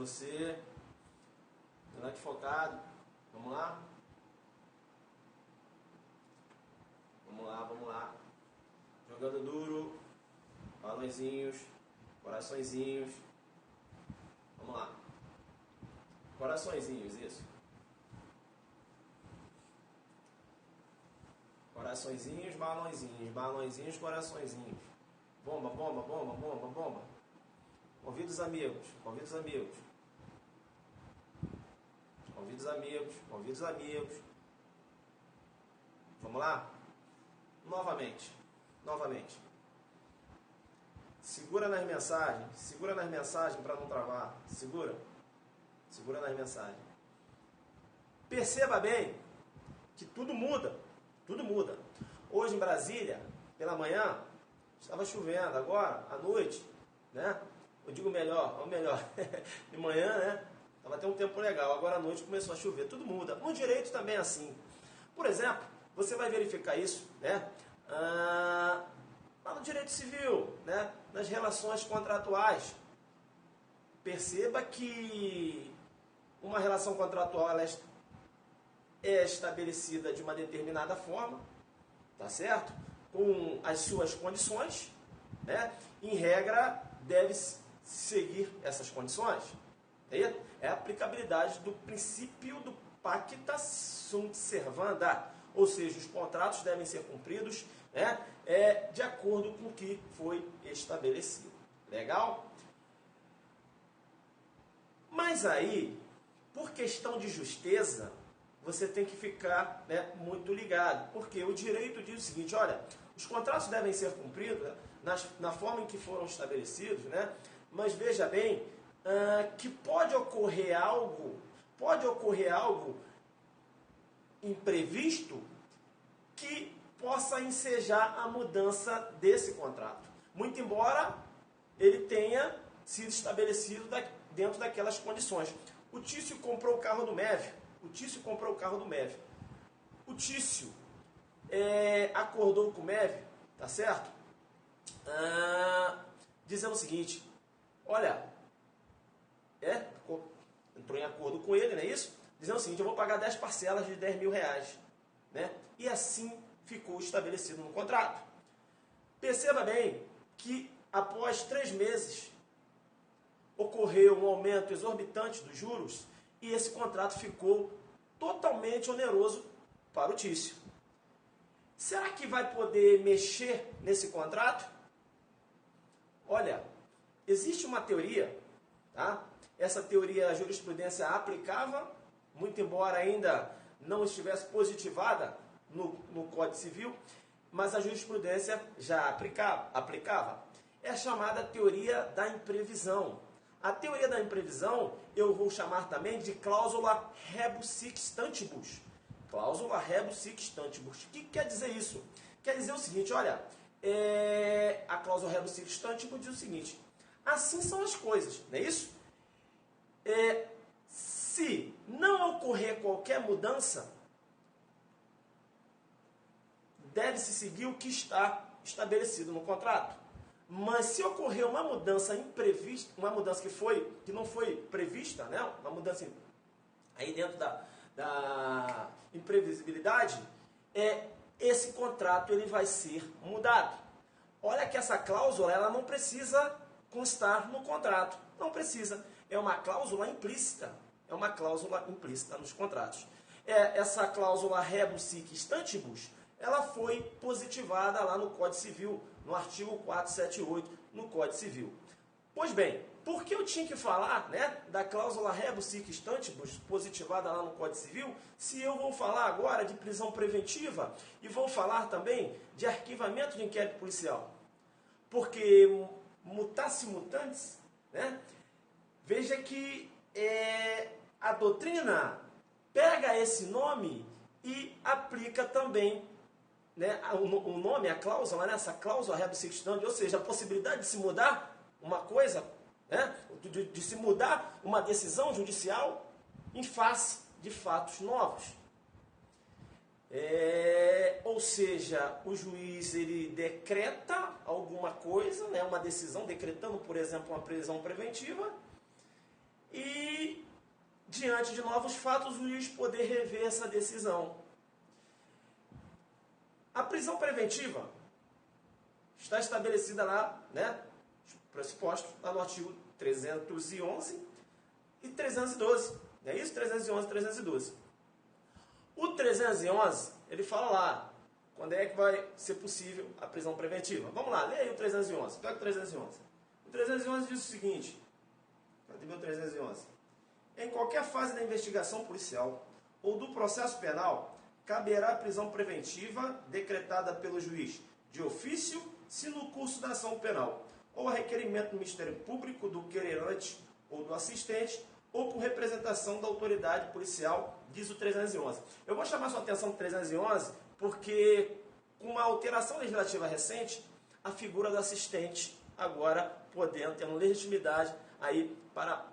você. Delante focado. Vamos lá? Vamos lá. Jogando duro. Balõezinhos. Coraçõezinhos. Vamos lá. Coraçõezinhos, isso. Coraçõezinhos, balõezinhos. Balõezinhos, coraçõezinhos. Bomba, bomba, bomba, bomba, bomba. Convida os amigos, convida os amigos. Convida os amigos, convida os amigos. Vamos lá? Novamente. Segura nas mensagens para não travar. Segura nas mensagens. Perceba bem que tudo muda. Hoje em Brasília, pela manhã, estava chovendo. Agora, à noite, né? Eu digo melhor, de manhã, né? Estava até um tempo legal. Agora à noite começou a chover. Tudo muda. No direito também é assim. Por exemplo, você vai verificar isso, né? Lá no direito civil, né? Nas relações contratuais. Perceba que uma relação contratual ela é estabelecida de uma determinada forma, tá certo? Com as suas condições, né? Em regra, deve seguir essas condições. É a aplicabilidade do princípio do pacta sunt servanda, ou seja, os contratos devem ser cumpridos, né? De acordo com o que foi estabelecido. Legal? Mas aí, por questão de justeza, você tem que ficar, né, muito ligado, porque o direito diz o seguinte: olha, os contratos devem ser cumpridos, né, na forma em que foram estabelecidos, né, mas veja bem que pode ocorrer algo imprevisto que possa ensejar a mudança desse contrato, muito embora ele tenha sido estabelecido dentro daquelas condições. O Tício comprou o carro do MEV. O Tício acordou com o MEV, tá certo? Dizendo o seguinte: olha, entrou em acordo com ele, não é isso? Dizendo o seguinte: eu vou pagar 10 parcelas de 10 mil reais. Né? E assim ficou estabelecido no contrato. Perceba bem que após 3 meses ocorreu um aumento exorbitante dos juros e esse contrato ficou totalmente oneroso para o Tício. Será que vai poder mexer nesse contrato? Olha, existe uma teoria, tá? Essa teoria a jurisprudência aplicava, muito embora ainda não estivesse positivada no Código Civil, mas a jurisprudência já aplicava. É a chamada teoria da imprevisão. A teoria da imprevisão eu vou chamar também de cláusula rebus sic stantibus. Cláusula rebus sic stantibus. O que quer dizer isso? Quer dizer o seguinte: olha, a cláusula rebus sic stantibus diz o seguinte: assim são as coisas, não é isso? Se não ocorrer qualquer mudança, deve-se seguir o que está estabelecido no contrato. Mas se ocorrer uma mudança imprevista, uma mudança que não foi prevista, né? Uma mudança aí dentro da imprevisibilidade, esse contrato ele vai ser mudado. Olha que essa cláusula ela não precisa constar no contrato. Não precisa. É uma cláusula implícita. É uma cláusula implícita nos contratos. Essa cláusula rebus sic stantibus, ela foi positivada lá no Código Civil, no artigo 478, no Código Civil. Pois bem, por que eu tinha que falar, né, da cláusula rebus sic stantibus, positivada lá no Código Civil, se eu vou falar agora de prisão preventiva e vou falar também de arquivamento de inquérito policial? Porque mutatis mutandis, né, veja que a doutrina pega esse nome e aplica também, né, o nome, a cláusula, né, essa cláusula rebus sic stantibus, ou seja, a possibilidade de se mudar uma coisa, né, de se mudar uma decisão judicial em face de fatos novos. Ou seja, o juiz ele decreta alguma coisa, né, uma decisão, decretando, por exemplo, uma prisão preventiva, e, diante de novos fatos, o juiz poder rever essa decisão. A prisão preventiva está estabelecida lá, né, pressuposto, lá no artigo 311 e 312. Não é isso? 311 e 312. O 311, ele fala lá, quando é que vai ser possível a prisão preventiva. Vamos lá, leia aí o 311. Pega o 311. O 311 diz o seguinte, cadê meu 311? Em qualquer fase da investigação policial ou do processo penal, caberá a prisão preventiva decretada pelo juiz de ofício, se no curso da ação penal, ou a requerimento do Ministério Público, do querelante ou do assistente, ou por representação da autoridade policial, diz o 311. Eu vou chamar sua atenção para o 311, porque com uma alteração legislativa recente, a figura do assistente agora podendo, tendo legitimidade aí para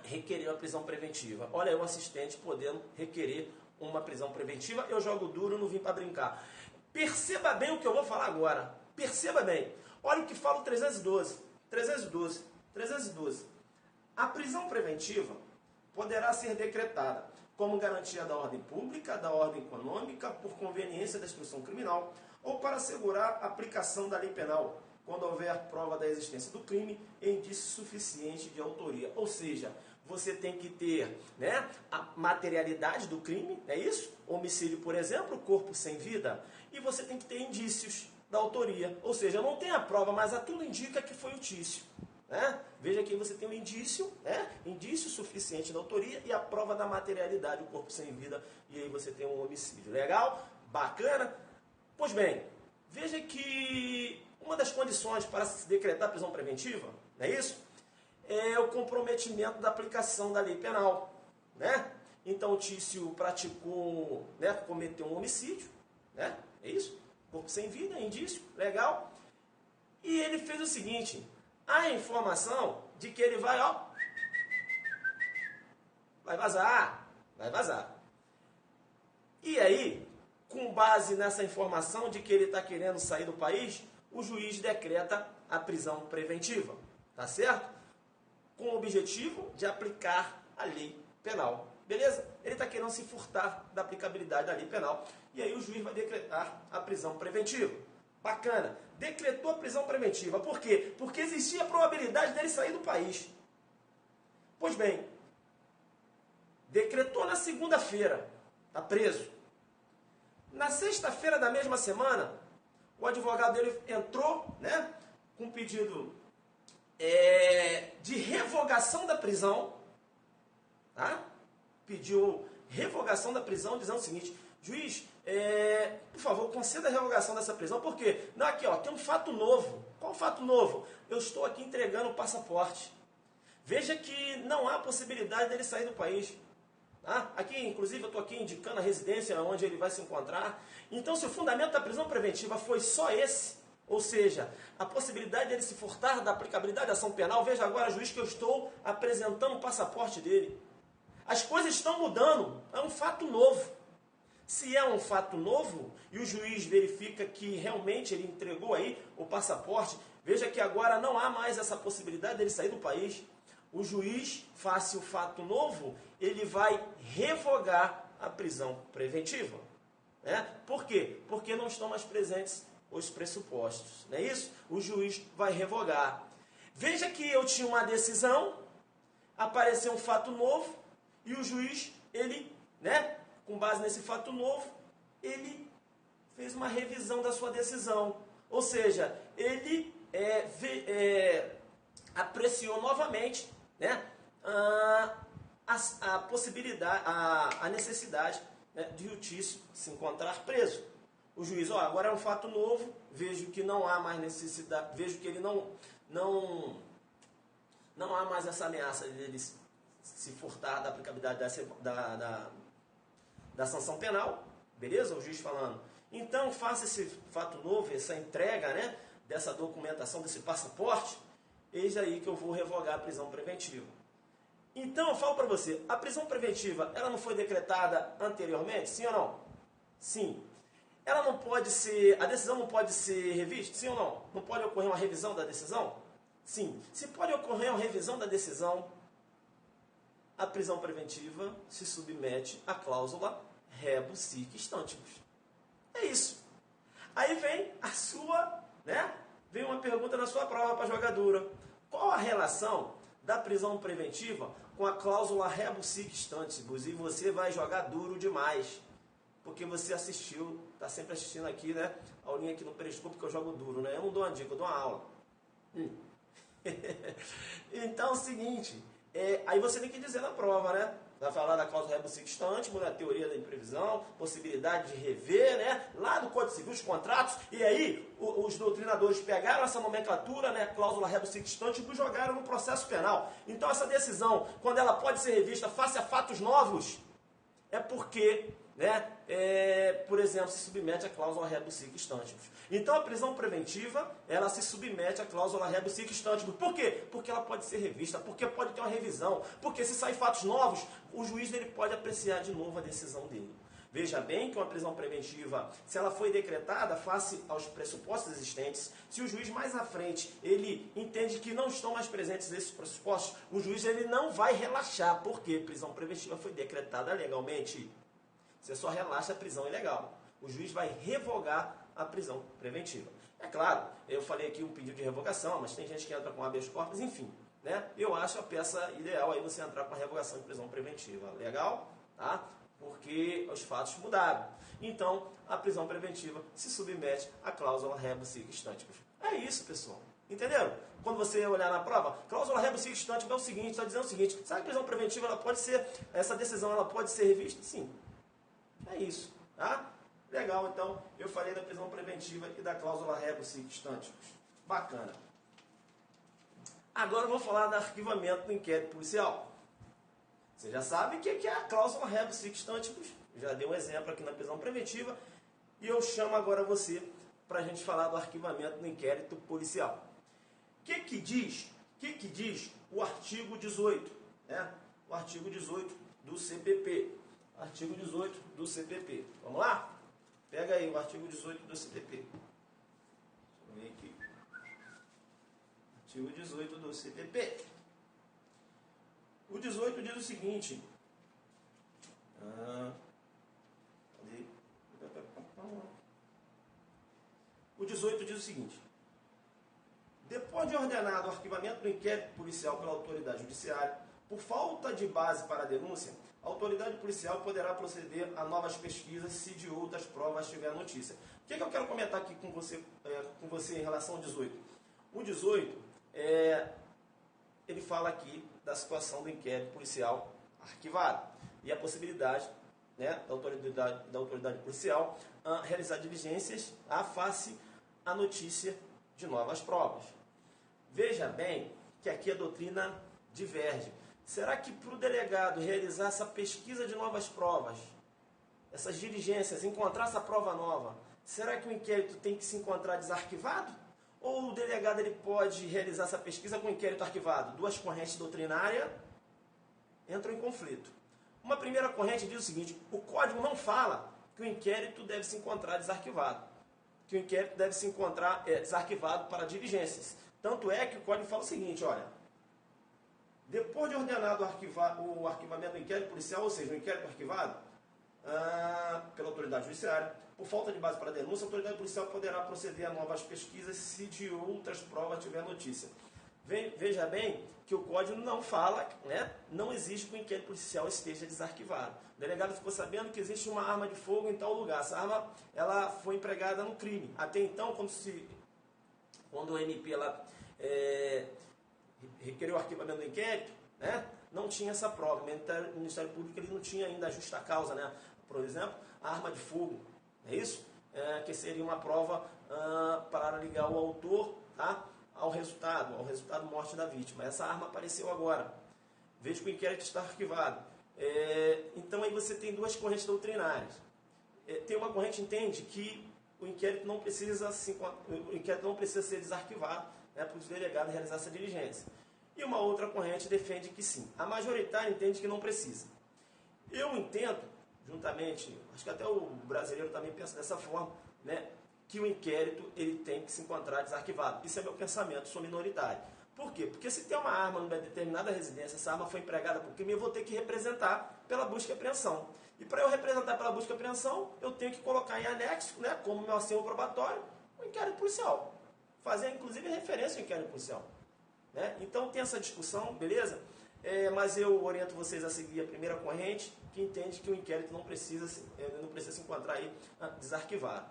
requerer uma prisão preventiva. Olha aí o assistente podendo requerer uma prisão preventiva. Eu jogo duro, não vim para brincar. Perceba bem o que eu vou falar agora. Perceba bem. Olha o que fala o 312. 312. 312. A prisão preventiva poderá ser decretada como garantia da ordem pública, da ordem econômica, por conveniência da instrução criminal, ou para assegurar a aplicação da lei penal, quando houver prova da existência do crime e indício suficiente de autoria. Ou seja, você tem que ter, né, a materialidade do crime, é isso? Homicídio, por exemplo, corpo sem vida, e você tem que ter indícios da autoria. Ou seja, não tem a prova, mas a tudo indica que foi o Tício. Né? Veja que você tem um indício, né? Indício suficiente da autoria e a prova da materialidade, o corpo sem vida, e aí você tem um homicídio. Legal? Bacana? Pois bem, veja que uma das condições para se decretar prisão preventiva, não é isso? É o comprometimento da aplicação da lei penal. Né? Então o Tício praticou, né, cometeu um homicídio, né? É isso? Corpo sem vida, indício, legal. E ele fez o seguinte: a informação de que ele vai, ó, vai vazar. E aí, com base nessa informação de que ele está querendo sair do país, o juiz decreta a prisão preventiva, tá certo? Com o objetivo de aplicar a lei penal, beleza? Ele está querendo se furtar da aplicabilidade da lei penal, e aí o juiz vai decretar a prisão preventiva. Bacana. Decretou a prisão preventiva. Por quê? Porque existia a probabilidade dele sair do país. Pois bem, decretou na segunda-feira. Está preso. Na sexta-feira da mesma semana, o advogado dele entrou, né, com um pedido de revogação da prisão. Tá? Pediu revogação da prisão, dizendo o seguinte: juiz, por favor, conceda a revogação dessa prisão. Por quê? Não, aqui, ó, tem um fato novo. Qual fato novo? Eu estou aqui entregando o passaporte. Veja que não há possibilidade dele sair do país. Tá? Aqui, inclusive, eu estou aqui indicando a residência onde ele vai se encontrar. Então, se o fundamento da prisão preventiva foi só esse, ou seja, a possibilidade dele se furtar da aplicabilidade da ação penal, veja agora, juiz, que eu estou apresentando o passaporte dele. As coisas estão mudando. É um fato novo. Se é um fato novo e o juiz verifica que realmente ele entregou aí o passaporte, veja que agora não há mais essa possibilidade dele sair do país. O juiz, face o fato novo, ele vai revogar a prisão preventiva. Né? Por quê? Porque não estão mais presentes os pressupostos. Não é isso? O juiz vai revogar. Veja que eu tinha uma decisão, apareceu um fato novo e o juiz, ele, né, com base nesse fato novo, ele fez uma revisão da sua decisão. Ou seja, ele apreciou novamente, né, a possibilidade, a necessidade, né, de o Tício se encontrar preso. O juiz, ó, agora é um fato novo, vejo que não há mais necessidade, vejo que ele não há mais essa ameaça de ele se furtar da aplicabilidade da sanção penal, beleza? O juiz falando. Então, faça esse fato novo, essa entrega, né, dessa documentação, desse passaporte, eis aí que eu vou revogar a prisão preventiva. Então, eu falo para você, a prisão preventiva, ela não foi decretada anteriormente? Sim ou não? Sim. Ela não pode ser, a decisão não pode ser revista? Sim ou não? Não pode ocorrer uma revisão da decisão? Sim. Se pode ocorrer uma revisão da decisão, a prisão preventiva se submete à cláusula rebus sic stantibus. É isso. Aí vem a sua, Vem uma pergunta na sua prova para jogadora. Qual a relação da prisão preventiva com a cláusula rebus sic stantibus? E você vai jogar duro demais, porque você assistiu, está sempre assistindo aqui, a aulinha aqui no Periscope que eu jogo duro, Eu não dou uma dica, eu dou uma aula. Então é o seguinte, aí você tem que dizer na prova, Vai falar da cláusula rebus sic stantibus, teoria da imprevisão, possibilidade de rever, lá do Código Civil, os contratos, e aí os doutrinadores pegaram essa nomenclatura, cláusula rebus sic stantibus, e jogaram no processo penal. Então essa decisão, quando ela pode ser revista face a fatos novos, é porque, por exemplo, se submete à cláusula rebus sic stantibus. Então a prisão preventiva, ela se submete à cláusula rebus sic stantibus. Por quê? Porque ela pode ser revista, porque pode ter uma revisão, porque se sair fatos novos, o juiz ele pode apreciar de novo a decisão dele. Veja bem que uma prisão preventiva, se ela foi decretada face aos pressupostos existentes, se o juiz mais à frente ele entende que não estão mais presentes esses pressupostos, o juiz ele não vai relaxar, porque prisão preventiva foi decretada legalmente. Você só relaxa a prisão ilegal. O juiz vai revogar a prisão preventiva. É claro, eu falei aqui um pedido de revogação, mas tem gente que entra com habeas corpus, enfim. Eu acho a peça ideal aí você entrar com a revogação de prisão preventiva. Legal? Tá? Porque os fatos mudaram. Então, a prisão preventiva se submete à cláusula rebus sic stantibus. É isso, pessoal. Entenderam? Quando você olhar na prova, cláusula rebus sic stantibus é o seguinte, está dizendo o seguinte, sabe que a prisão preventiva ela pode ser, essa decisão ela pode ser revista? Sim. É isso. Tá? Legal, então, eu falei da prisão preventiva e da cláusula rebus sic stantibus. Bacana. Agora eu vou falar do arquivamento do inquérito policial. Você já sabe o que é a cláusula rebus sic stantibus. Eu já dei um exemplo aqui na prisão preventiva. E eu chamo agora você para a gente falar do arquivamento do inquérito policial. O que diz o artigo 18? O artigo 18 do CPP. Artigo 18 do CPP. Vamos lá? Pega aí o artigo 18 do CPP. Deixa eu ver aqui. Artigo 18 do CPP. O 18 diz o seguinte. O 18 diz o seguinte. Depois de ordenado o arquivamento do inquérito policial pela autoridade judiciária, por falta de base para a denúncia, a autoridade policial poderá proceder a novas pesquisas se de outras provas tiver notícia. O que eu quero comentar aqui com você em relação ao 18? O 18, ele fala aqui da situação do inquérito policial arquivado e a possibilidade da autoridade policial realizar diligências face à notícia de novas provas. Veja bem que aqui a doutrina diverge. Será que para o delegado realizar essa pesquisa de novas provas, essas diligências, encontrar essa prova nova, será que o inquérito tem que se encontrar desarquivado? Ou o delegado ele pode realizar essa pesquisa com o inquérito arquivado? Duas correntes doutrinárias entram em conflito. Uma primeira corrente diz o seguinte: o Código não fala que o inquérito deve se encontrar desarquivado, que o inquérito deve se encontrar desarquivado para diligências. Tanto é que o Código fala o seguinte, olha, depois de ordenado o arquivamento do inquérito policial, ou seja, o inquérito arquivado pela autoridade judiciária, por falta de base para denúncia, a autoridade policial poderá proceder a novas pesquisas se de outras provas tiver notícia. Veja bem que o Código não fala, não existe que o inquérito policial esteja desarquivado. O delegado ficou sabendo que existe uma arma de fogo em tal lugar. Essa arma ela foi empregada no crime. Até então, quando o MP requeriu o arquivamento do inquérito, não tinha essa prova. O Ministério Público ele não tinha ainda a justa causa, por exemplo, a arma de fogo, é isso? Que seria uma prova para ligar o autor ao resultado morte da vítima. Essa arma apareceu agora. Veja que o inquérito está arquivado. Então aí você tem duas correntes doutrinárias. Tem uma corrente que entende que o inquérito não precisa ser desarquivado, para o delegado realizar essa diligência. E uma outra corrente defende que sim. A majoritária entende que não precisa. Eu entendo, juntamente, acho que até o brasileiro também pensa dessa forma, que o inquérito ele tem que se encontrar desarquivado. Isso é meu pensamento, sou minoritário. Por quê? Porque se tem uma arma numa determinada residência, essa arma foi empregada por crime, eu vou ter que representar pela busca e apreensão. E para eu representar pela busca e apreensão, eu tenho que colocar em anexo, né, como meu acervo probatório, o inquérito policial. Fazer, inclusive, referência ao inquérito policial. Né? Então tem essa discussão, beleza? Mas eu oriento vocês a seguir a primeira corrente, que entende que o inquérito não precisa se encontrar aí desarquivado.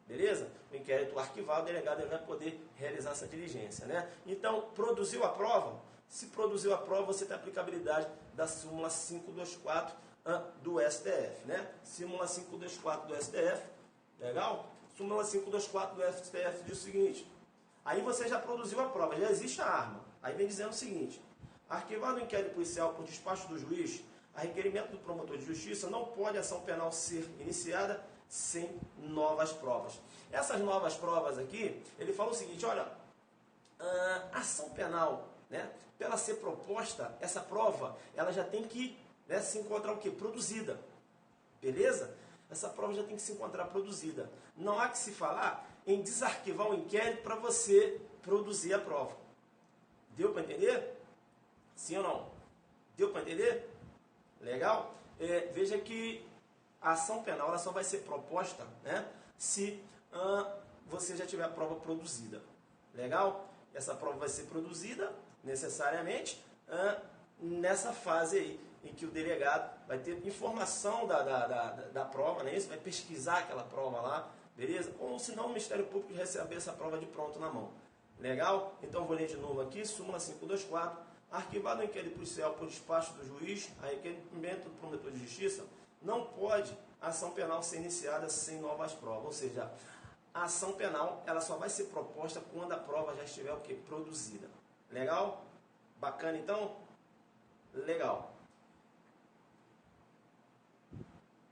Beleza? O inquérito arquivado, o delegado ele vai poder realizar essa diligência. Né? Então, produziu a prova? Se produziu a prova, você tem a aplicabilidade da súmula 524 do STF. Né? Súmula 524 do STF, legal? Súmula 524 do STF diz o seguinte: aí você já produziu a prova, já existe a arma. Aí vem dizendo o seguinte: arquivado o inquérito policial por despacho do juiz, a requerimento do promotor de justiça, não pode ação penal ser iniciada sem novas provas. Essas novas provas aqui, ele fala o seguinte: olha, a ação penal, né, para ela ser proposta, essa prova, ela já tem que, né, se encontrar o quê? Produzida. Beleza? Essa prova já tem que se encontrar produzida. Não há que se falar em desarquivar um inquérito para você produzir a prova. Deu para entender? Sim ou não? Deu para entender? Legal? Veja que a ação penal ela só vai ser proposta, né, se você já tiver a prova produzida. Legal? Essa prova vai ser produzida necessariamente nessa fase aí, em que o delegado vai ter informação da prova, né? Isso vai pesquisar aquela prova lá, beleza? Ou senão o Ministério Público receber essa prova de pronto na mão. Legal? Então vou ler de novo aqui, súmula 524, arquivado o inquérito policial por despacho do juiz, a requerimento do promotor de justiça, não pode a ação penal ser iniciada sem novas provas. Ou seja, a ação penal ela só vai ser proposta quando a prova já estiver o quê? Produzida. Legal? Bacana então? Legal.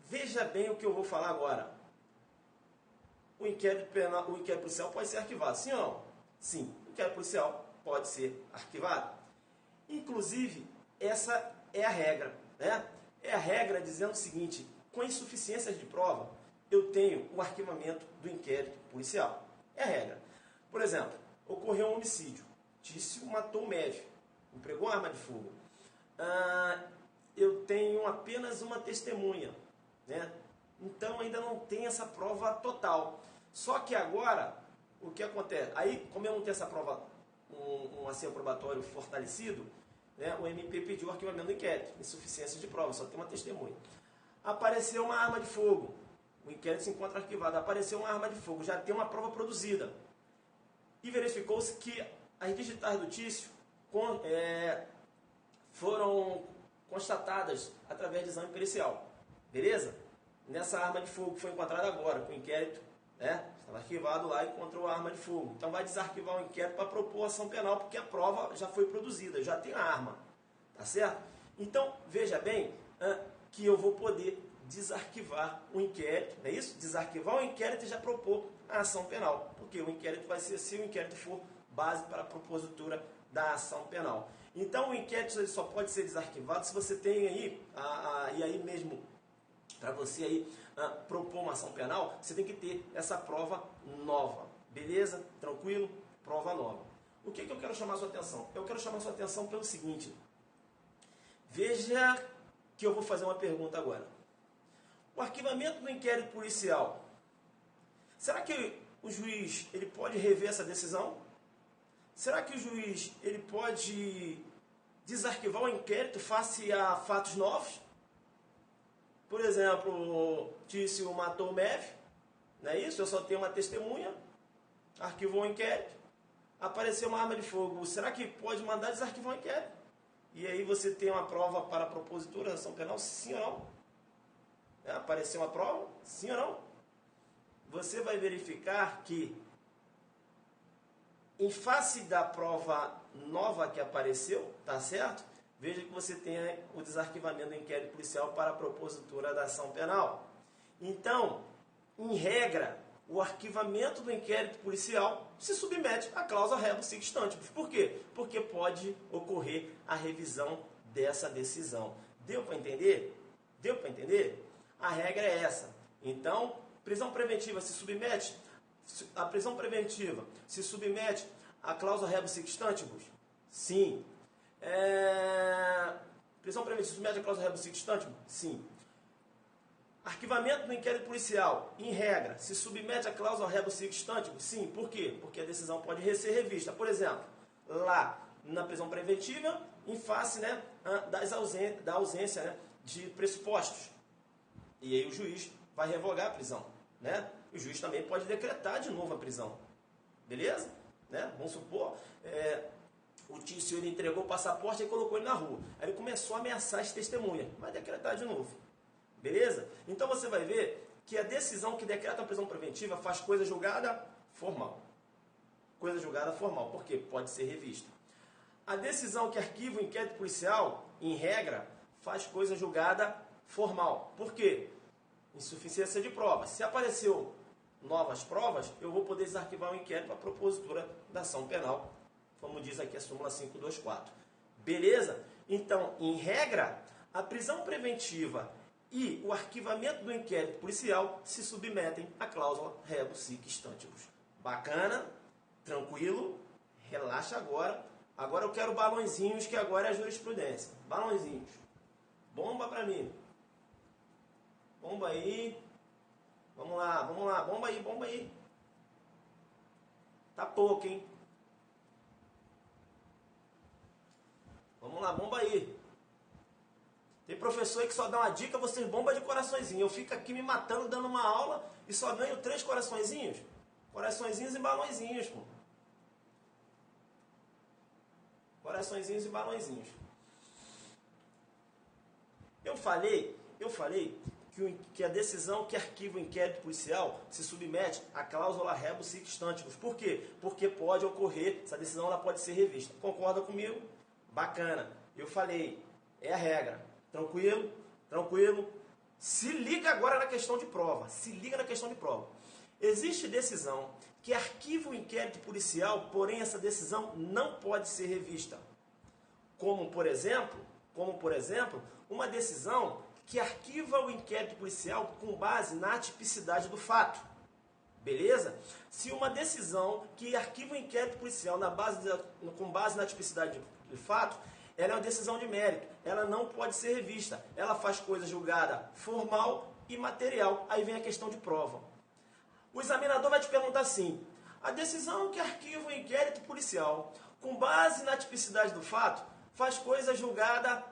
Veja bem o que eu vou falar agora. O inquérito policial pode ser arquivado, sim ou não? Sim, o inquérito policial pode ser arquivado. Inclusive, essa é a regra, né? É a regra dizendo o seguinte: com insuficiências de prova, eu tenho o arquivamento do inquérito policial. É a regra. Por exemplo, ocorreu um homicídio. Tício matou o médico, empregou arma de fogo. Eu tenho apenas uma testemunha, né? Então ainda não tem essa prova total. Só que agora, o que acontece? Aí, como eu não tenho essa prova, um acervo probatório fortalecido, né, o MP pediu o arquivamento do inquérito, insuficiência de prova, só tem uma testemunha. Apareceu uma arma de fogo, o inquérito se encontra arquivado. Apareceu uma arma de fogo, já tem uma prova produzida. E verificou-se que as digitais do Tício foram constatadas através de exame pericial. Beleza? Nessa arma de fogo que foi encontrada agora, com o inquérito, né, estava arquivado lá e encontrou a arma de fogo. Então vai desarquivar o inquérito para propor ação penal, porque a prova já foi produzida, já tem a arma. Tá certo? Então, veja bem que eu vou poder desarquivar o inquérito, não é isso? Desarquivar o inquérito e já propor a ação penal. Porque o inquérito vai ser, se o inquérito for base para a propositura da ação penal. Então o inquérito ele só pode ser desarquivado se você tem aí, e aí mesmo, para você aí propor uma ação penal, você tem que ter essa prova nova. Beleza? Tranquilo? Prova nova. O que eu quero chamar a sua atenção? Eu quero chamar a sua atenção pelo seguinte. Veja que eu vou fazer uma pergunta agora. O arquivamento do inquérito policial, será que o juiz ele pode rever essa decisão? Será que o juiz ele pode desarquivar o inquérito face a fatos novos? Por exemplo, Tício matou o MEV, não é isso? Eu só tenho uma testemunha, arquivou o inquérito, apareceu uma arma de fogo. Será que pode mandar desarquivar o inquérito? E aí você tem uma prova para a propositura da ação penal, sim ou não? Apareceu uma prova, sim ou não? Você vai verificar que, em face da prova nova que apareceu, tá certo? Veja que você tem o desarquivamento do inquérito policial para a propositura da ação penal. Então, em regra, o arquivamento do inquérito policial se submete à cláusula rebus sic stantibus. Por quê? Porque pode ocorrer a revisão dessa decisão. Deu para entender? Deu para entender? A regra é essa. Então, prisão preventiva se submete, a prisão preventiva se submete à cláusula rebus sic stantibus? Sim. Prisão preventiva submete a cláusula rebus sic stantibus? Sim. Arquivamento do inquérito policial, em regra, se submete a cláusula rebus sic stantibus? Sim. Por quê? Porque a decisão pode ser revista. Por exemplo, lá na prisão preventiva, em face, né, da ausência, né, de pressupostos. E aí o juiz vai revogar a prisão. Né? O juiz também pode decretar de novo a prisão. Beleza? Né? Vamos supor, o Tício ele entregou o passaporte e colocou ele na rua. Aí ele começou a ameaçar as testemunhas. Vai decretar de novo. Beleza? Então você vai ver que a decisão que decreta a prisão preventiva faz coisa julgada formal. Coisa julgada formal. Por quê? Pode ser revista. A decisão que arquiva o inquérito policial, em regra, faz coisa julgada formal. Por quê? Insuficiência de provas. Se apareceu novas provas, eu vou poder desarquivar o inquérito para a propositura da ação penal, como diz aqui a súmula 524. Beleza? Então, em regra, a prisão preventiva e o arquivamento do inquérito policial se submetem à cláusula rebus sic stantibus. Bacana? Tranquilo? Relaxa agora. Agora eu quero balõezinhos, que agora é a jurisprudência. Balõezinhos. Bomba para mim. Bomba aí. Vamos lá, vamos lá. Bomba aí, bomba aí. Tá pouco, hein? Vamos lá, bomba aí. Tem professor aí que só dá uma dica, vocês bomba de coraçõezinho. Eu fico aqui me matando, dando uma aula e só ganho 3 coraçõezinhos. Coraçõezinhos e balõezinhos, pô. Coraçõezinhos e balõezinhos. Eu falei que a decisão que arquiva o inquérito policial se submete à cláusula rebus sic stantibus. Por quê? Porque pode ocorrer, essa decisão ela pode ser revista. Concorda comigo? Bacana. Eu falei, é a regra. Tranquilo? Tranquilo? Se liga agora na questão de prova. Se liga na questão de prova. Existe decisão que arquiva o inquérito policial, porém essa decisão não pode ser revista. Como, por exemplo, uma decisão que arquiva o inquérito policial com base na atipicidade do fato. Beleza? Se uma decisão que arquiva o inquérito policial com base na atipicidade do fato, ela é uma decisão de mérito. Ela não pode ser revista. Ela faz coisa julgada formal e material. Aí vem a questão de prova. O examinador vai te perguntar assim: a decisão que arquiva o inquérito policial com base na tipicidade do fato faz coisa julgada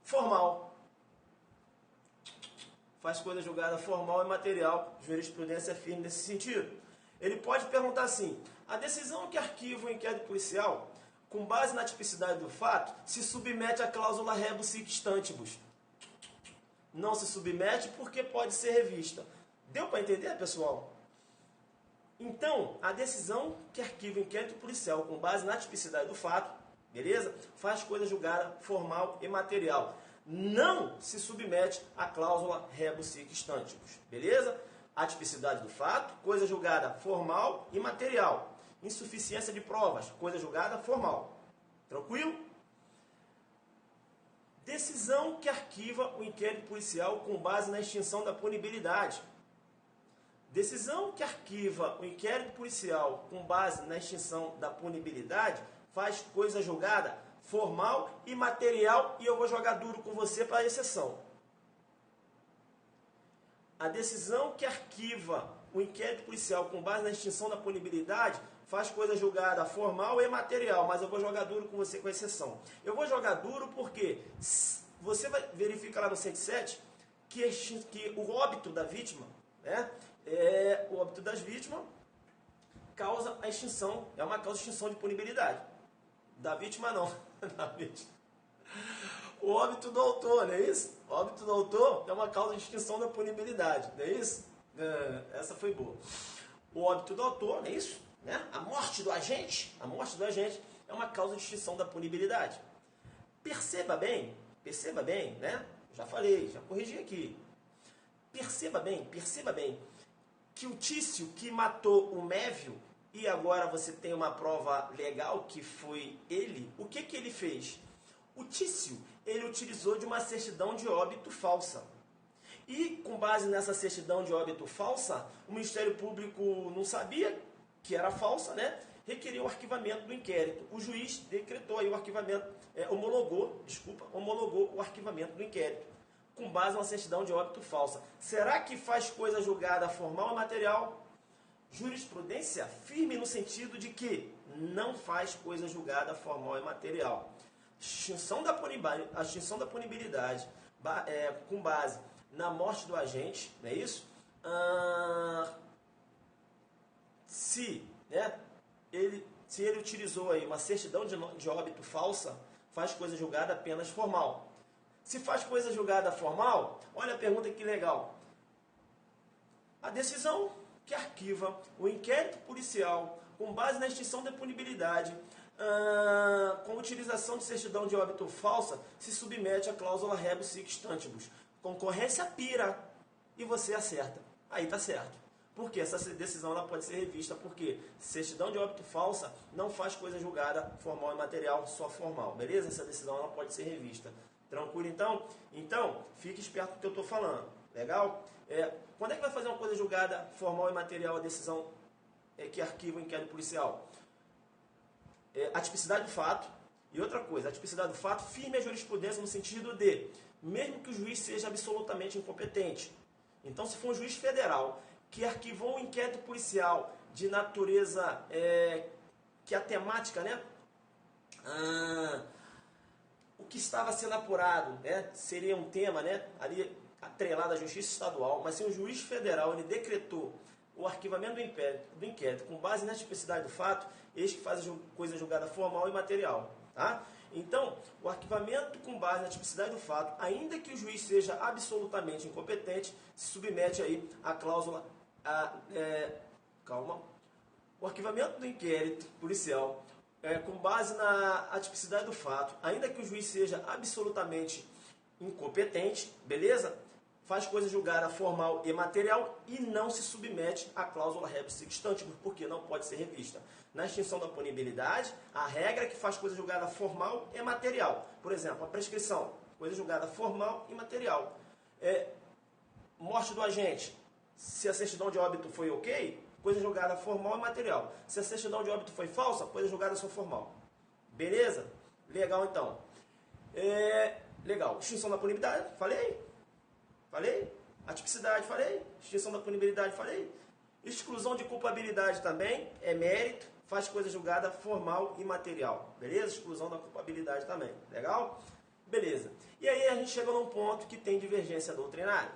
formal. Faz coisa julgada formal e material. Jurisprudência é firme nesse sentido. Ele pode perguntar assim: a decisão que arquiva o inquérito policial com base na tipicidade do fato se submete à cláusula rebus sic stantibus. Não se submete porque pode ser revista. Deu para entender, pessoal? Então, a decisão que arquiva o inquérito policial com base na tipicidade do fato, beleza? Faz coisa julgada formal e material. Não se submete à cláusula rebus sic stantibus, beleza? A tipicidade do fato, coisa julgada formal e material. Insuficiência de provas, coisa julgada formal. Tranquilo? Decisão que arquiva o inquérito policial com base na extinção da punibilidade. Decisão que arquiva o inquérito policial com base na extinção da punibilidade faz coisa julgada formal e material, e eu vou jogar duro com você para a exceção. A decisão que arquiva o inquérito policial com base na extinção da punibilidade faz coisa julgada formal e material, mas eu vou jogar duro com você com a exceção. Eu vou jogar duro porque você vai verificar lá no 107 que o óbito da vítima, né? O óbito das vítimas causa a extinção, é uma causa de extinção de punibilidade. Da vítima não, da vítima. O óbito do autor, não é isso? O óbito do autor é uma causa de extinção da punibilidade, não é isso? Essa foi boa. O óbito do autor, não é isso? Né? A morte do agente é uma causa de extinção da punibilidade. Perceba bem, né? Já falei, já corrigi aqui. Perceba bem que o Tício que matou o Mévio, e agora você tem uma prova legal que foi ele, o que ele fez? O Tício, ele utilizou de uma certidão de óbito falsa. E com base nessa certidão de óbito falsa, o Ministério Público não sabia que era falsa, né? requeriu o arquivamento do inquérito. O juiz decretou aí o arquivamento, homologou o arquivamento do inquérito, com base numa certidão de óbito falsa. Será que faz coisa julgada formal ou material? Jurisprudência firme no sentido de que não faz coisa julgada formal e material. Extinção da punibilidade com base na morte do agente, não é isso? Se ele utilizou aí uma certidão de óbito falsa, faz coisa julgada apenas formal. Se faz coisa julgada formal, olha a pergunta que legal. A decisão que arquiva o inquérito policial com base na extinção da punibilidade, com utilização de certidão de óbito falsa, se submete à cláusula rebus sic stantibus. Concorrência pira e você acerta. Aí tá certo. Porque essa decisão ela pode ser revista, porque certidão de óbito falsa não faz coisa julgada formal e material, só formal. Beleza? Essa decisão ela pode ser revista. Tranquilo então? Então, fique esperto com o que eu estou falando. Legal? Quando é que vai fazer uma coisa julgada formal e material a decisão que arquiva o inquérito policial? A tipicidade do fato. E outra coisa, a tipicidade do fato firme a jurisprudência no sentido de, mesmo que o juiz seja absolutamente incompetente. Então, se for um juiz federal que arquivou um inquérito policial de natureza que a temática, né? O que estava sendo apurado, né, seria um tema, né, ali atrelado à justiça estadual, mas se um juiz federal ele decretou o arquivamento do inquérito com base na tipicidade do fato, eis que faz coisa julgada formal e material. Tá? Então, o arquivamento com base na tipicidade do fato, ainda que o juiz seja absolutamente incompetente, se submete aí à cláusula... O arquivamento do inquérito policial com base na tipicidade do fato, ainda que o juiz seja absolutamente incompetente, beleza? Faz coisa julgada formal e material e não se submete à cláusula rebus sic stantibus, porque não pode ser revista. Na extinção da punibilidade, a regra é que faz coisa julgada formal e material. Por exemplo, a prescrição, coisa julgada formal e material. Morte do agente, se a certidão de óbito foi ok, coisa julgada formal e material. Se a certidão de óbito foi falsa, coisa julgada só formal. Beleza? Legal, então. Legal. Extinção da punibilidade, falei? Atipicidade, falei? Extinção da punibilidade, falei? Exclusão de culpabilidade também, é mérito, faz coisa julgada formal e material. Beleza? Exclusão da culpabilidade também. Legal? Beleza. E aí a gente chega num ponto que tem divergência doutrinária.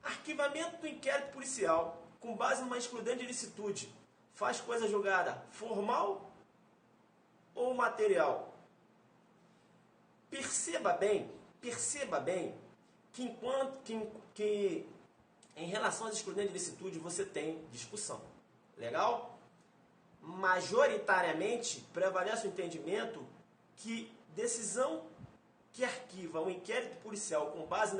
Arquivamento do inquérito policial com base numa excludente de ilicitude, faz coisa julgada formal ou material? Perceba bem que em relação às excludentes de ilicitude você tem discussão. Legal? Majoritariamente prevalece o entendimento que decisão que arquiva um inquérito policial com base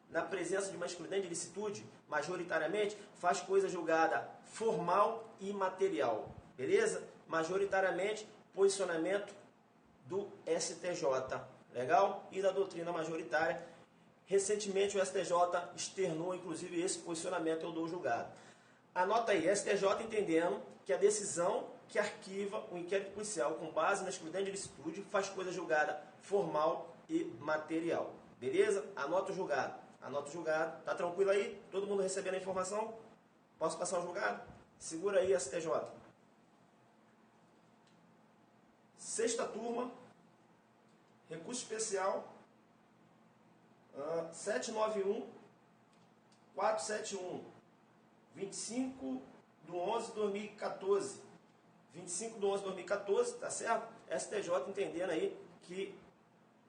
na presença de uma excludente de ilicitude, majoritariamente, faz coisa julgada formal e material. Beleza? Majoritariamente, posicionamento do STJ. Legal? E da doutrina majoritária. Recentemente o STJ externou, inclusive, esse posicionamento eu dou julgado. Anota aí, STJ entendendo que a decisão que arquiva o inquérito policial com base na excludente de ilicitude faz coisa julgada formal e material. Beleza? Anota o julgado. Tá tranquilo aí? Todo mundo recebendo a informação? Posso passar o julgado? Segura aí, STJ. Sexta turma, recurso especial 791-471, 25/11/2014. 25/11/2014, tá certo? STJ entendendo aí que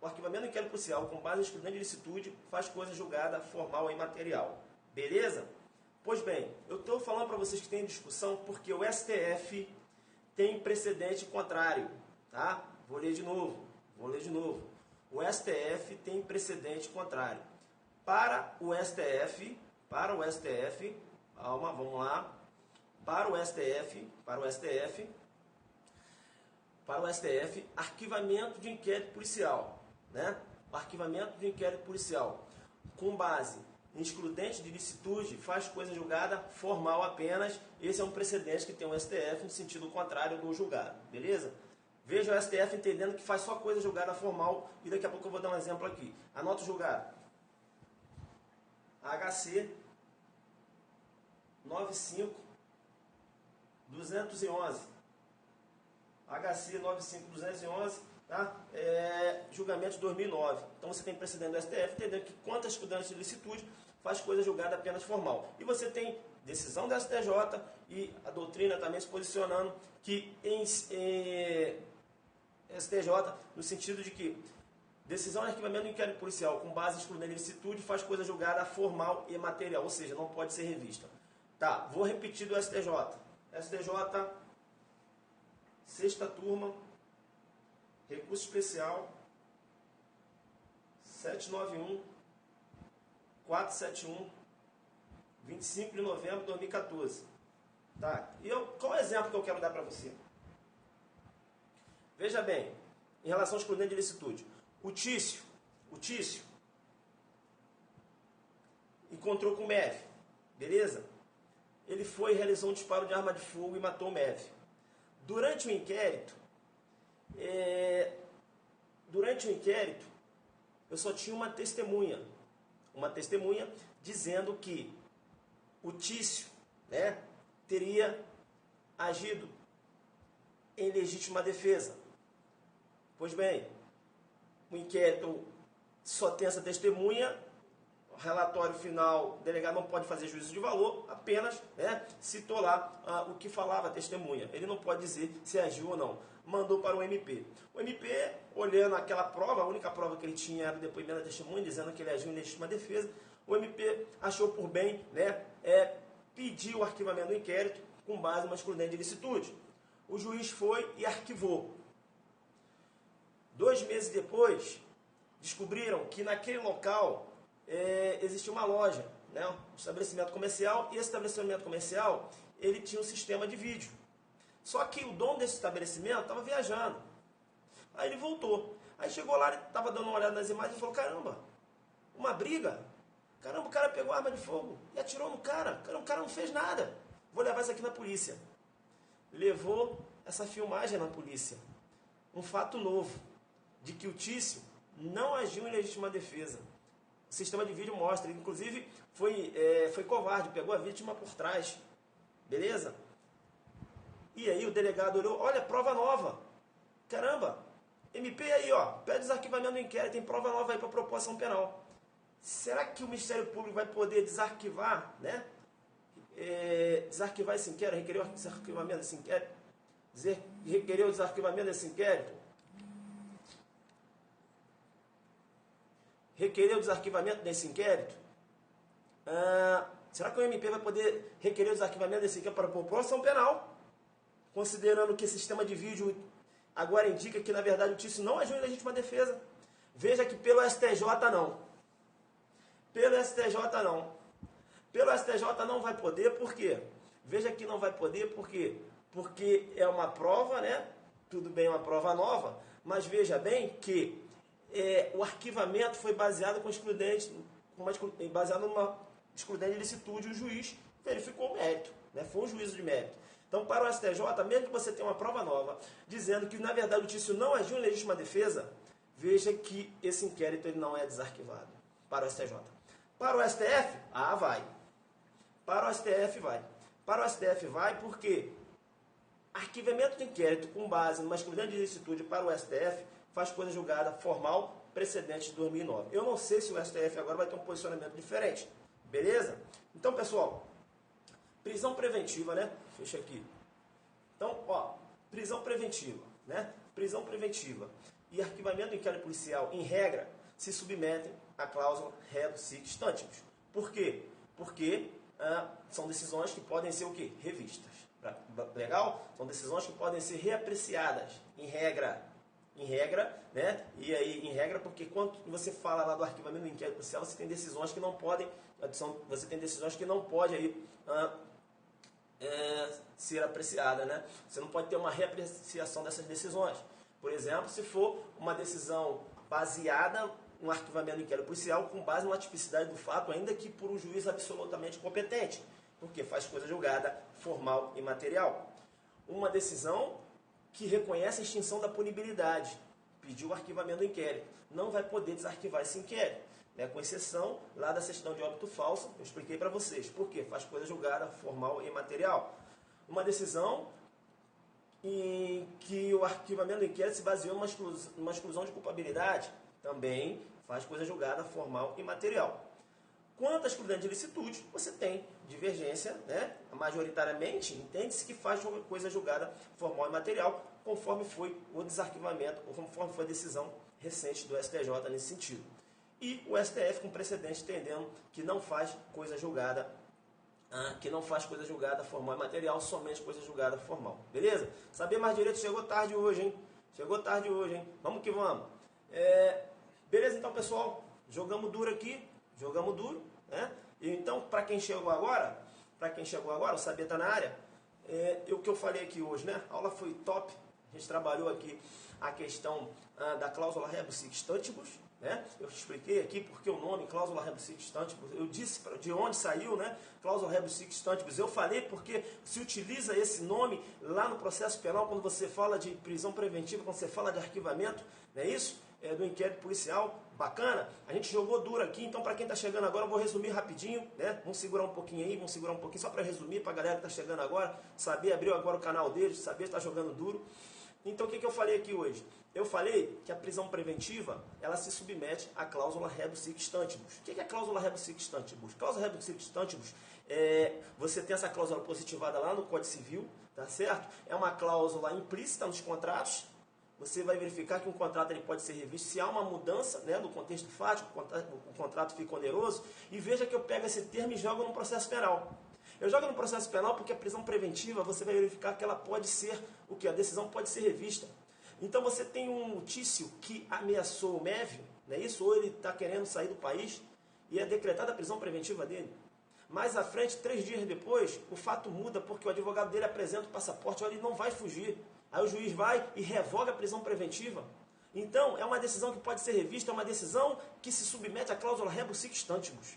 o arquivamento do inquérito policial com base em excludente de ilicitude faz coisa julgada formal e material. Beleza? Pois bem, eu estou falando para vocês que tem discussão porque o STF tem precedente contrário. Tá? Vou ler de novo. O STF tem precedente contrário. Para o STF, calma, vamos lá. Para o STF, arquivamento de inquérito policial, né? Arquivamento de inquérito policial com base excludente de licitude faz coisa julgada formal apenas. Esse é um precedente que tem o STF no sentido contrário do julgado, beleza? Veja o STF entendendo que faz só coisa julgada formal e daqui a pouco eu vou dar um exemplo aqui. Anota o julgado. HC 95211. HC 95211, tá? Julgamento de 2009. Então você tem precedente do STF entendendo que quanto a excludente de licitude faz coisa julgada apenas formal. E você tem decisão da STJ e a doutrina também se posicionando que em STJ, no sentido de que decisão de arquivamento do inquérito policial com base em excludente de licitude faz coisa julgada formal e material, ou seja, não pode ser revista. Tá, vou repetir do STJ. STJ, sexta turma, recurso especial 791 471 25 de novembro de 2014. Tá? E qual é o exemplo que eu quero dar para você? Veja bem, em relação ao excludente de licitude, o Tício encontrou com o MEV, beleza? Ele foi e realizou um disparo de arma de fogo e matou o MEV. Durante o inquérito, eu só tinha uma testemunha dizendo que o Tício, né, teria agido em legítima defesa. Pois bem, o inquérito só tem essa testemunha, o relatório final, o delegado não pode fazer juízo de valor, apenas, né, citou lá o que falava a testemunha. Ele não pode dizer se agiu ou não. Mandou para o MP. O MP, olhando aquela prova, a única prova que ele tinha era o depoimento da testemunha, dizendo que ele agiu em legítima defesa. O MP achou por bem, né, pedir o arquivamento do inquérito com base numa excludente de licitude. O juiz foi e arquivou. 2 meses depois, descobriram que naquele local existia uma loja, né, um estabelecimento comercial, e esse estabelecimento comercial ele tinha um sistema de vídeo. Só que o dono desse estabelecimento estava viajando. Aí ele voltou. Aí chegou lá, ele estava dando uma olhada nas imagens e falou, caramba, uma briga? Caramba, o cara pegou arma de fogo e atirou no cara. Caramba, o cara não fez nada. Vou levar isso aqui na polícia. Levou essa filmagem na polícia. Um fato novo, de que o Tício não agiu em legítima defesa. O sistema de vídeo mostra, ele inclusive foi covarde, pegou a vítima por trás. Beleza? E aí o delegado olhou, olha, prova nova. Caramba, MP aí, ó, pede desarquivamento do inquérito, tem prova nova aí para propor ação penal. Será que o Ministério Público vai poder desarquivar, né? Desarquivar esse inquérito, requerer o desarquivamento desse inquérito? Requerer o desarquivamento desse inquérito? Requerer o desarquivamento desse inquérito? Será que o MP vai poder requerer o desarquivamento desse inquérito para propor ação penal? Considerando que esse sistema de vídeo agora indica que, na verdade, o Tício não agiu em legítima defesa. Veja que pelo STJ não. Pelo STJ não. Pelo STJ não vai poder, por quê? Veja que não vai poder, por quê? Porque é uma prova, né? Tudo bem, uma prova nova, mas veja bem que o arquivamento foi baseado baseado numa excludente de licitude, o juiz verificou o mérito, né? Foi um juízo de mérito. Então, para o STJ, mesmo que você tenha uma prova nova, dizendo que, na verdade, o Tício não agiu em legítima defesa, veja que esse inquérito ele não é desarquivado para o STJ. Para o STF, vai. Para o STF, vai. Para o STF, vai porque arquivamento de inquérito com base numa excludente de licitude para o STF faz coisa julgada formal, precedente de 2009. Eu não sei se o STF agora vai ter um posicionamento diferente. Beleza? Então, pessoal, prisão preventiva, né? Fecha aqui. Então, ó, prisão preventiva, né? Prisão preventiva e arquivamento do inquérito policial, em regra, se submetem à cláusula redo sic stantibus. Por quê? Porque são decisões que podem ser o quê? Revistas. Legal? São decisões que podem ser reapreciadas, em regra. Em regra, né? E aí, em regra, porque quando você fala lá do arquivamento do inquérito policial, você tem decisões que não podem, aí ser apreciada, né? Você não pode ter uma reapreciação dessas decisões. Por exemplo, se for uma decisão baseada um arquivamento do inquérito policial com base na tipicidade do fato, ainda que por um juiz absolutamente competente, porque faz coisa julgada formal e material. Uma decisão que reconhece a extinção da punibilidade, pediu o arquivamento do inquérito, não vai poder desarquivar esse inquérito, né, com exceção lá da certidão de óbito falsa, eu expliquei para vocês, por quê? Faz coisa julgada formal e material. Uma decisão em que o arquivamento do inquérito se baseou numa exclusão de culpabilidade, também faz coisa julgada formal e material. Quanto à excludente de ilicitude, você tem divergência, né? Majoritariamente, entende-se que faz coisa julgada formal e material, conforme foi o desarquivamento, ou conforme foi a decisão recente do STJ nesse sentido. E o STF com precedente entendendo que não faz coisa julgada formal e material, somente coisa julgada formal. Beleza? Saber mais direito chegou tarde hoje, hein? Chegou tarde hoje, hein? Vamos que vamos. Beleza, então, pessoal? Jogamos duro aqui. Jogamos duro, né? E então, para quem chegou agora, o Saber está na área, o que eu falei aqui hoje, né? A aula foi top. A gente trabalhou aqui a questão da cláusula rebus sic stantibus, né? Eu expliquei aqui porque o nome cláusula rebus sic stantibus, eu disse de onde saiu, né? Cláusula rebus sic stantibus. Eu falei porque se utiliza esse nome lá no processo penal quando você fala de prisão preventiva, quando você fala de arquivamento, não é isso? Do inquérito policial, bacana. A gente jogou duro aqui, então para quem está chegando agora, eu vou resumir rapidinho, né? Vamos segurar um pouquinho aí, só para resumir, para a galera que está chegando agora, Saber abriu agora o canal dele, Saber está jogando duro. Então o que eu falei aqui hoje? Eu falei que a prisão preventiva, ela se submete à cláusula rebus sic stantibus. O que é a cláusula rebus sic stantibus? Cláusula rebus sic stantibus, você tem essa cláusula positivada lá no Código Civil, tá certo? É uma cláusula implícita nos contratos. Você vai verificar que um contrato ele pode ser revisto se há uma mudança, né, do contexto fático, o contrato fica oneroso. E veja que eu pego esse termo e jogo no processo penal. Eu jogo no processo penal porque a prisão preventiva, você vai verificar que ela pode ser, a decisão pode ser revista. Então você tem um mutício que ameaçou o MEV, não é isso? Ou ele está querendo sair do país e é decretada a prisão preventiva dele. Mais à frente, 3 dias depois, o fato muda porque o advogado dele apresenta o passaporte, olha, ele não vai fugir. Aí o juiz vai e revoga a prisão preventiva. Então, é uma decisão que pode ser revista, é uma decisão que se submete à cláusula rebus sic stantibus.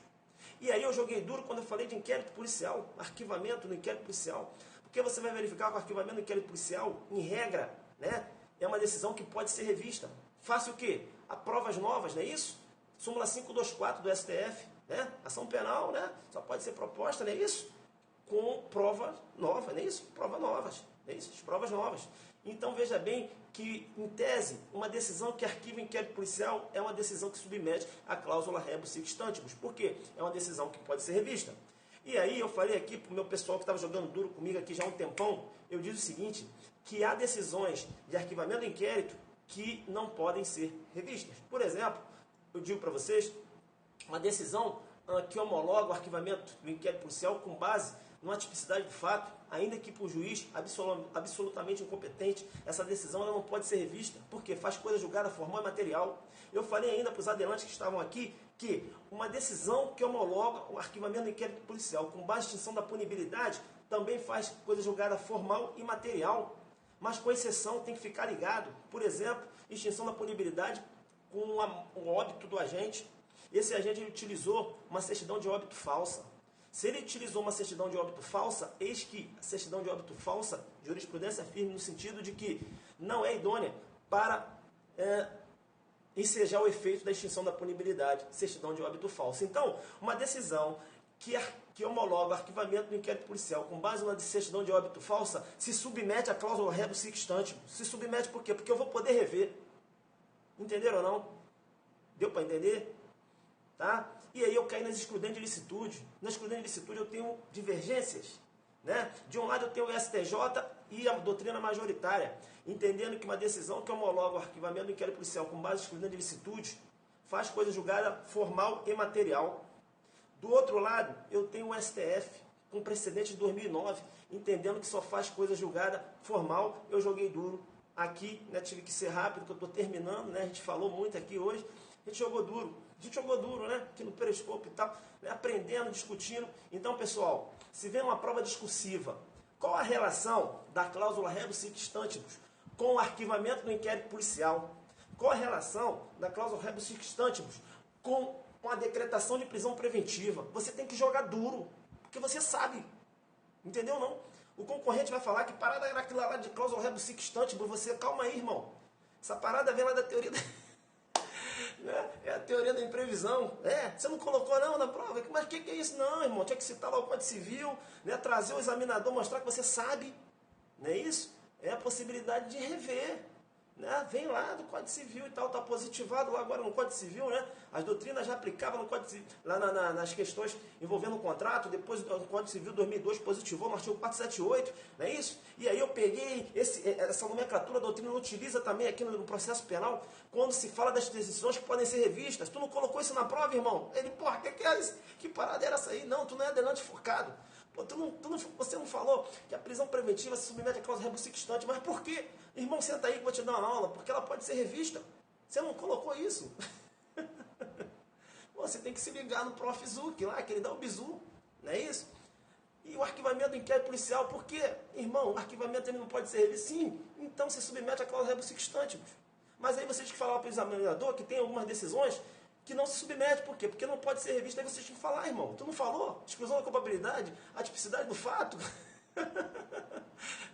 E aí eu joguei duro quando eu falei de inquérito policial, arquivamento no inquérito policial. Porque você vai verificar que o arquivamento no inquérito policial, em regra, né, é uma decisão que pode ser revista. Faça o quê? A provas novas, não é isso? Súmula 524 do STF, né? Ação penal, né? Só pode ser proposta, não é isso? Com prova nova, não é isso? Provas novas, não é isso? As provas novas. Então veja bem que, em tese, uma decisão que arquiva inquérito policial é uma decisão que submete à cláusula rebus sic stantibus. Por quê? É uma decisão que pode ser revista. E aí eu falei aqui para o meu pessoal que estava jogando duro comigo aqui já há um tempão, eu disse o seguinte, que há decisões de arquivamento do inquérito que não podem ser revistas. Por exemplo, eu digo para vocês, uma decisão que homologa o arquivamento do inquérito policial com base numa tipicidade do fato, ainda que por juiz absolutamente incompetente, essa decisão ela não pode ser revista, porque faz coisa julgada formal e material. Eu falei ainda para os adelantes que estavam aqui que uma decisão que homologa o arquivamento do inquérito policial com base em extinção da punibilidade também faz coisa julgada formal e material, mas com exceção tem que ficar ligado. Por exemplo, extinção da punibilidade com o óbito do agente. Esse agente utilizou uma certidão de óbito falsa. Se ele utilizou uma certidão de óbito falsa, eis que a certidão de óbito falsa, jurisprudência firme no sentido de que não é idônea para ensejar o efeito da extinção da punibilidade, certidão de óbito falsa. Então, uma decisão que homologa o arquivamento do inquérito policial com base na certidão de óbito falsa se submete à cláusula rebus sic stantibus. Se submete por quê? Porque eu vou poder rever. Entenderam ou não? Deu para entender? Tá? E aí eu caí nas excludentes de licitude. Na excludente de licitude eu tenho divergências. Né? De um lado eu tenho o STJ e a doutrina majoritária, entendendo que uma decisão que homologa o arquivamento do inquérito policial com base em excludente de licitude faz coisa julgada formal e material. Do outro lado, eu tenho o STF, com precedente de 2009, entendendo que só faz coisa julgada formal. Eu joguei duro aqui, né? Tive que ser rápido, que eu estou terminando, né? A gente falou muito aqui hoje, a gente jogou duro, né? Aqui no Periscope e tal, né? Aprendendo, discutindo. Então, pessoal, se vem uma prova discursiva, qual a relação da cláusula rebus sic stantibus com o arquivamento do inquérito policial? Qual a relação da cláusula rebus sic stantibus com a decretação de prisão preventiva? Você tem que jogar duro, porque você sabe. Entendeu, não? O concorrente vai falar que parada era aquilo lá de cláusula rebus sic stantibus. Você, calma aí, irmão. Essa parada vem lá da teoria da... né? É a teoria da imprevisão. Você não colocou não na prova? Mas o que é isso? Não, irmão. Tinha que citar lá o Código Civil, né? Trazer o examinador, mostrar que você sabe. Não é isso? É a possibilidade de rever. Né? Vem lá do Código Civil e tal, está positivado lá agora no Código Civil, né? As doutrinas já aplicavam no Código Civil, lá nas questões envolvendo o contrato, depois o Código Civil 2002 positivou no artigo 478, não é isso? E aí eu peguei essa nomenclatura, a doutrina utiliza também aqui no processo penal, quando se fala das decisões que podem ser revistas. Tu não colocou isso na prova, irmão? Ele, porra, que é isso? Que parada era essa aí? Não, tu não é adelante focado. Pô, você não falou que a prisão preventiva se submete à cláusula rebus sic stantibus, mas por quê? Irmão, senta aí que eu vou te dar uma aula, porque ela pode ser revista. Você não colocou isso. Você tem que se ligar no prof. Zuc lá, que ele dá o bizu, não é isso? E o arquivamento do inquérito policial, por quê? Irmão, o arquivamento ele não pode ser revista. Sim, então você submete à cláusula rebus sic stantibus. Mas aí você tem que falar para o examinador que tem algumas decisões que não se submete. Por quê? Porque não pode ser revista. Aí você tem que falar, irmão. Tu não falou? Exclusão da culpabilidade, a tipicidade do fato.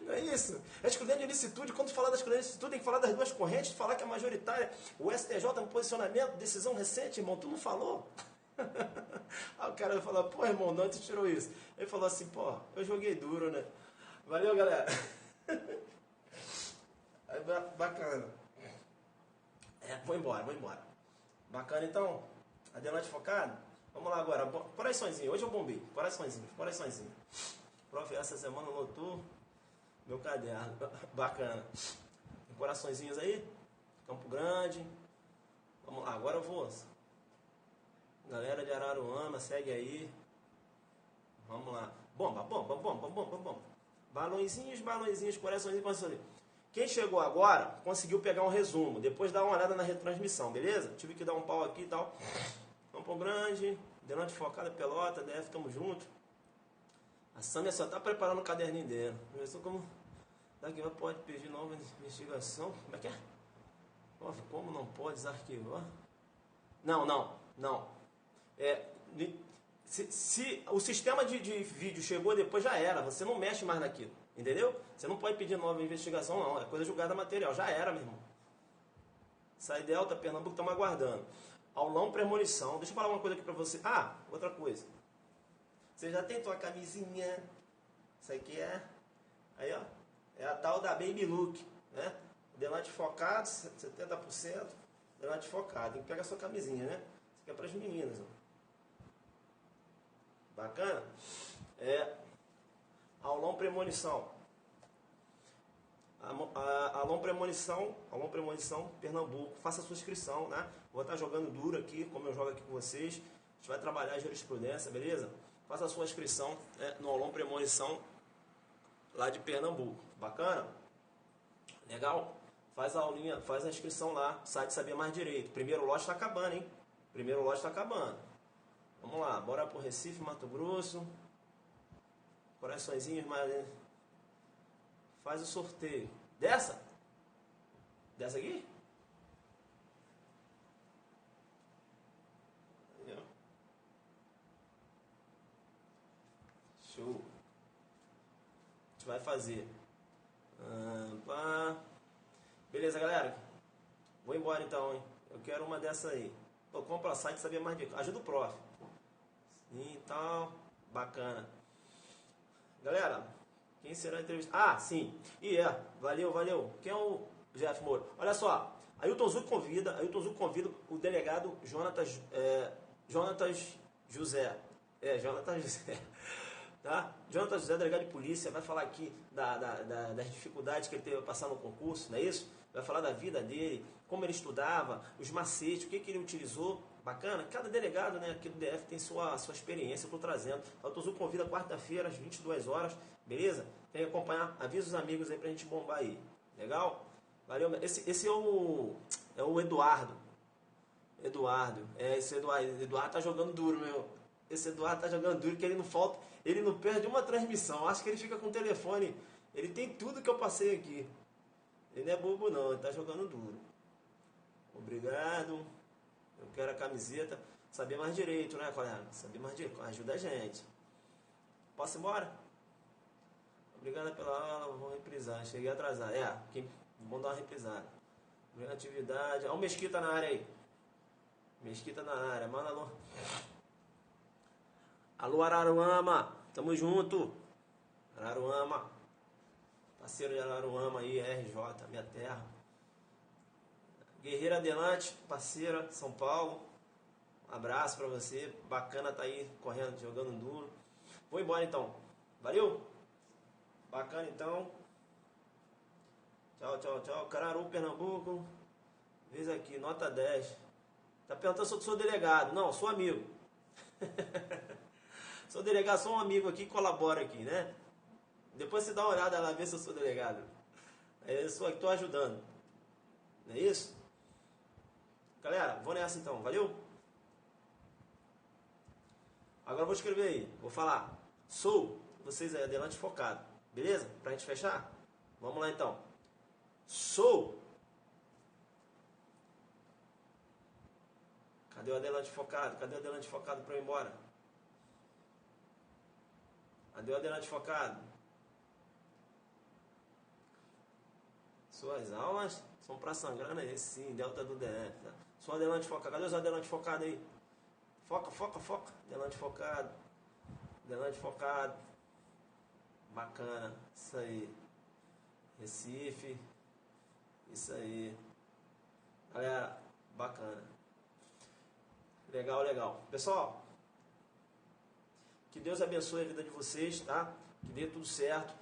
Não é isso? A excludente de ilicitude, quando falar da excludente de ilicitude, tem que falar das duas correntes, falar que é majoritária. O STJ no posicionamento, decisão recente, irmão, tu não falou? Aí o cara vai falar, pô, irmão, de onde tu tirou isso? Ele falou assim, pô, eu joguei duro, né? Valeu, galera. Bacana. Vou embora. Bacana, então. Adelante focado. Vamos lá agora. Coraçõezinho. Hoje eu bombei. Coraçõezinho. Prof, essa semana lotou meu caderno. Bacana. Tem coraçõezinhos aí? Campo Grande. Vamos lá. Agora eu vou. Galera de Araruama, segue aí. Vamos lá. Bomba. Balõezinhos, coraçõezinhos. Quem chegou agora, conseguiu pegar um resumo. Depois dá uma olhada na retransmissão, beleza? Tive que dar um pau aqui e tal. Campo Grande, Delante Focada, Pelota, DF, tamo junto. A Sâmia só tá preparando o caderninho dela. Começou como... Daqui pode pedir nova investigação. Como é que é? Como não pode desarquivar? Não. Se o sistema de vídeo chegou depois, já era. Você não mexe mais naquilo. Entendeu? Você não pode pedir nova investigação, não. É coisa julgada material. Já era, meu irmão. Sai Delta, Pernambuco, estamos aguardando. Aulão premonição. Deixa eu falar uma coisa aqui pra você. Outra coisa. Você já tem tua camisinha. Isso aqui é... Aí, ó. É a tal da Baby Look, né? Delante focado, 70%. Delante focado. Tem que pegar a sua camisinha, né? Isso aqui é para as meninas, ó. Bacana? Aulão premonição. Aulão premonição, Pernambuco. Faça a sua inscrição, né? Vou estar jogando duro aqui, como eu jogo aqui com vocês. A gente vai trabalhar a jurisprudência, beleza? Faça a sua inscrição, né, no Aulão premonição lá de Pernambuco. Bacana? Legal? Faz a aulinha, faz a inscrição lá. Site Saber Mais Direito. Primeiro lote está acabando, hein? Primeiro lote está acabando. Vamos lá, bora pro Recife, Mato Grosso. Coraçõezinhos, mas faz o sorteio. Dessa? Dessa aqui? Aí, ó. Show. A gente vai fazer. Beleza, galera? Vou embora então, hein? Eu quero uma dessa aí. Pô, compra site, saber mais de... Ajuda o prof. Sim, tal. Bacana. Galera, quem será a entrevista? Sim. Valeu. Quem é o Jeff Moura? Olha só. Ailton Zuc convida o delegado Jonatas José. Jonatas José. Tá? Jonatas José, delegado de polícia, vai falar aqui das dificuldades que ele teve a passar no concurso, não é isso? Vai falar da vida dele, como ele estudava, os macetes, o que ele utilizou. Bacana? Cada delegado, né, aqui do DF tem sua experiência, eu estou trazendo. O Ailton Zuc convida quarta-feira às 22 horas, beleza? Tem que acompanhar, avisa os amigos aí pra gente bombar aí. Legal? Valeu. Esse é o Eduardo. Esse Eduardo tá jogando duro, meu. Esse Eduardo tá jogando duro, que ele não perde uma transmissão. Acho que ele fica com o telefone. Ele tem tudo que eu passei aqui. Ele não é bobo não, ele tá jogando duro. Ricardo, eu quero a camiseta. Saber mais direito, né, colega? Saber mais direito, ajuda a gente. Posso ir embora? Obrigado pela aula, vou reprisar. Cheguei atrasado. Vamos dar uma reprisada. Atividade. Olha o Mesquita na área aí. Mesquita na área. Manda alô. Alô, Araruama. Tamo junto. Araruama. Parceiro de Araruama aí, RJ, minha terra. Guerreira Adelante, parceira, São Paulo. Um abraço pra você. Bacana tá aí, correndo, jogando duro. Vou embora então. Valeu? Bacana então. Tchau, tchau, tchau. Cararu, Pernambuco. Vez aqui, nota 10. Tá perguntando se eu sou delegado. Não, sou amigo. Sou delegado, sou um amigo aqui que colabora aqui, né? Depois você dá uma olhada lá, ver se eu sou delegado. Eu sou aqui, tô ajudando. Não é isso? Galera, vou nessa então, valeu? Agora eu vou escrever aí, vou falar. Sou, vocês aí, adelante focado. Beleza? Pra gente fechar? Vamos lá então. Sou. Cadê o adelante focado? Cadê o adelante focado pra eu ir embora? Cadê o adelante focado? Suas aulas são pra sangrar, né? Sim, delta do DF. Tá? Sou adelante focado. Cadê os adelante focado aí? Foca, foca, foca. Adelante focado. Adelante focado. Bacana. Isso aí. Recife. Isso aí. Galera, bacana. Legal, legal. Pessoal, que Deus abençoe a vida de vocês, tá? Que dê tudo certo.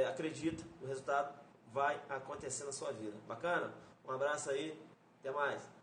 Acredita, o resultado vai acontecer na sua vida. Bacana? Um abraço aí. Até mais.